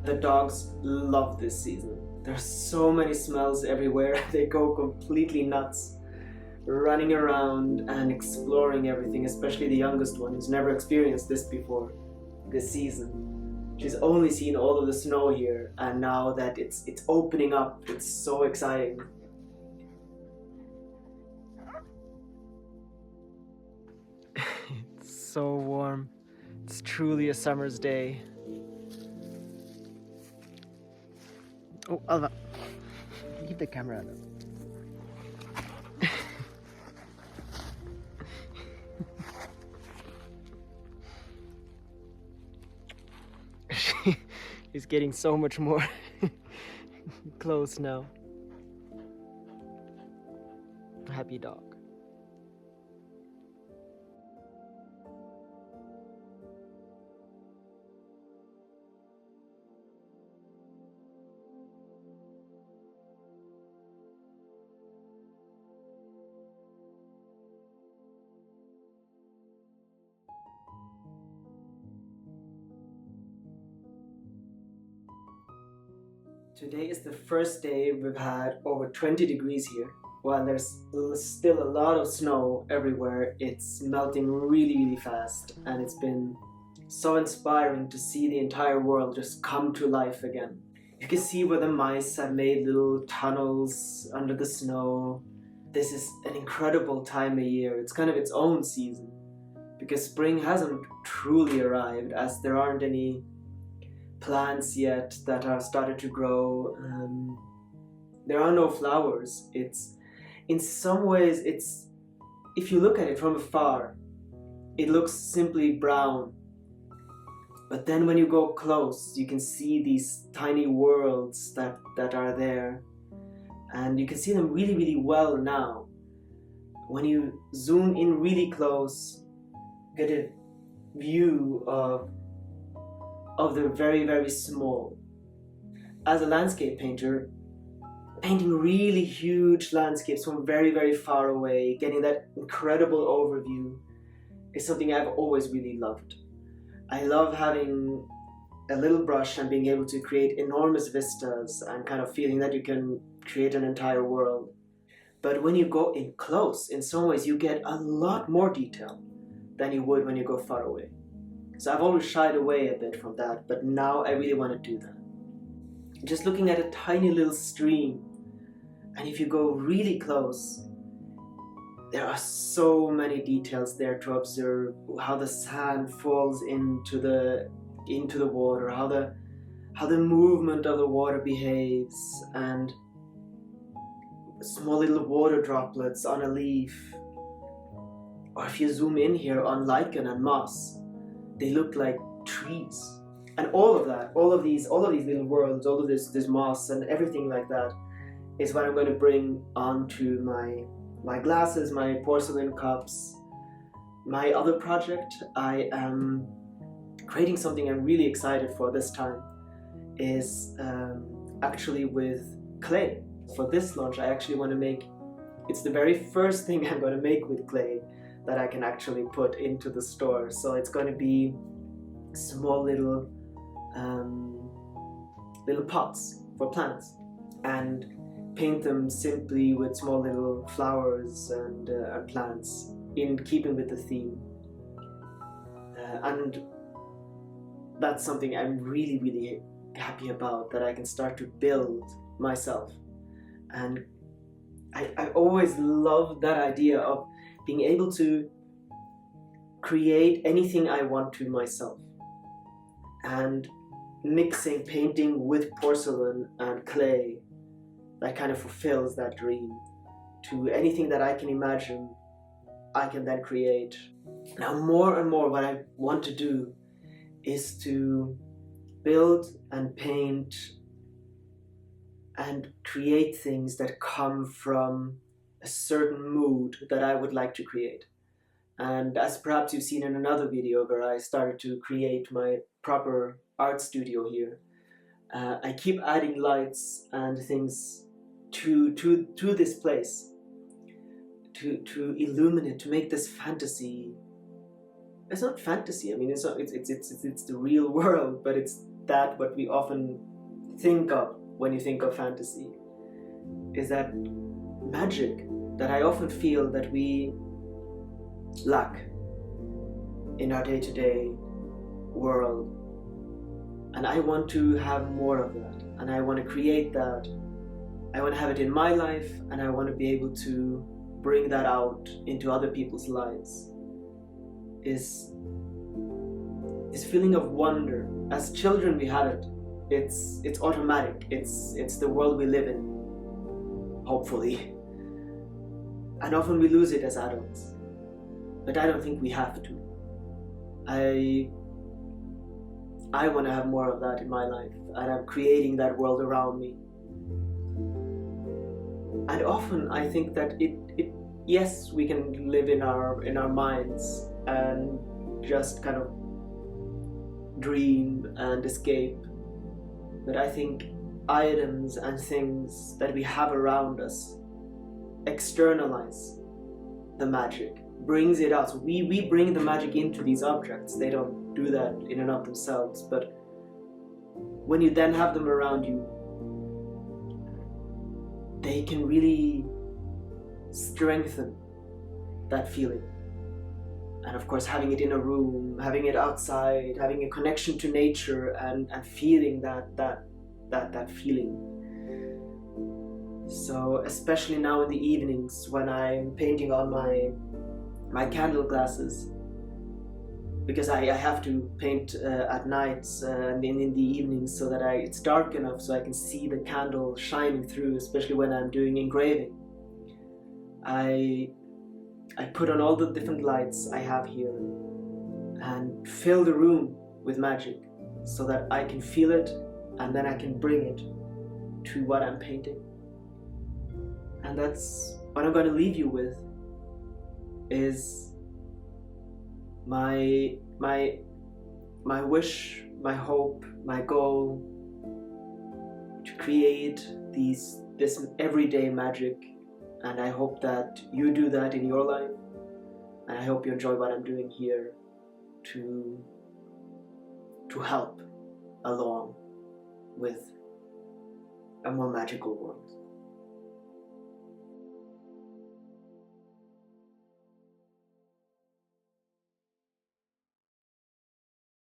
The dogs love this season. There's so many smells everywhere. They go completely nuts, running around and exploring everything, especially the youngest one who's never experienced this before this season. She's only seen all of the snow here, and now that it's opening up, it's so exciting. It's so warm. It's truly a summer's day. Oh, Alva, keep the camera out. She's getting so much more close now. Happy dog. Today is the first day we've had over 20 degrees here. While there's still a lot of snow everywhere, it's melting really, really fast, and it's been so inspiring to see the entire world just come to life again. You can see where the mice have made little tunnels under the snow. This is an incredible time of year. It's kind of its own season, because spring hasn't truly arrived, as there aren't any plants yet that are started to grow. There are no flowers. In some ways, if you look at it from afar, it looks simply brown. But then when you go close, you can see these tiny worlds that are there. And you can see them really, really well now. When you zoom in really close, you get a view of the very, very small. As a landscape painter, painting really huge landscapes from very, very far away, getting that incredible overview, is something I've always really loved. I love having a little brush and being able to create enormous vistas and kind of feeling that you can create an entire world. But when you go in close, in some ways you get a lot more detail than you would when you go far away. So I've always shied away a bit from that, but now I really want to do that. Just looking at a tiny little stream, and if you go really close, there are so many details there to observe. How the sand falls into the water, how the movement of the water behaves, and small little water droplets on a leaf. Or if you zoom in here on lichen and moss, they look like trees. And all of that, all of these little worlds, all of this moss and everything like that is what I'm going to bring onto my glasses, my porcelain cups. My other project, I am creating something I'm really excited for this time, is actually with clay. For this launch, I actually want to make, it's the very first thing I'm going to make with clay that I can actually put into the store. So it's going to be small little pots for plants, and paint them simply with small little flowers and plants in keeping with the theme. And that's something I'm really, really happy about, that I can start to build myself. And I always loved that idea of being able to create anything I want to myself, and mixing painting with porcelain and clay, that kind of fulfills that dream. To anything that I can imagine, I can then create. Now more and more what I want to do is to build and paint and create things that come from a certain mood that I would like to create. And as perhaps you've seen in another video where I started to create my proper art studio here, I keep adding lights and things to this place to illuminate, to make this fantasy. It's not fantasy. I mean, it's the real world, but it's that what we often think of when you think of fantasy is that magic that I often feel that we lack in our day-to-day world. And I want to have more of that, and I want to create that. I want to have it in my life, and I want to be able to bring that out into other people's lives. Is this feeling of wonder. As children we have it. It's automatic. It's the world we live in, hopefully. And often we lose it as adults. But I don't think we have to. I want to have more of that in my life, and I'm creating that world around me. And often I think that yes, we can live in our minds and just kind of dream and escape. But I think items and things that we have around us externalize the magic, brings it out. So we bring the magic into these objects. They don't do that in and of themselves, but when you then have them around you, they can really strengthen that feeling. And of course, having it in a room, having it outside, having a connection to nature, and feeling that feeling. So especially now in the evenings when I'm painting on my candle glasses, because I have to paint at nights and in the evenings so that it's dark enough so I can see the candle shining through, especially when I'm doing engraving. I put on all the different lights I have here and fill the room with magic so that I can feel it, and then I can bring it to what I'm painting. And that's what I'm going to leave you with, is my wish, my hope, my goal to create this everyday magic. And I hope that you do that in your life, and I hope you enjoy what I'm doing here to help along with a more magical world.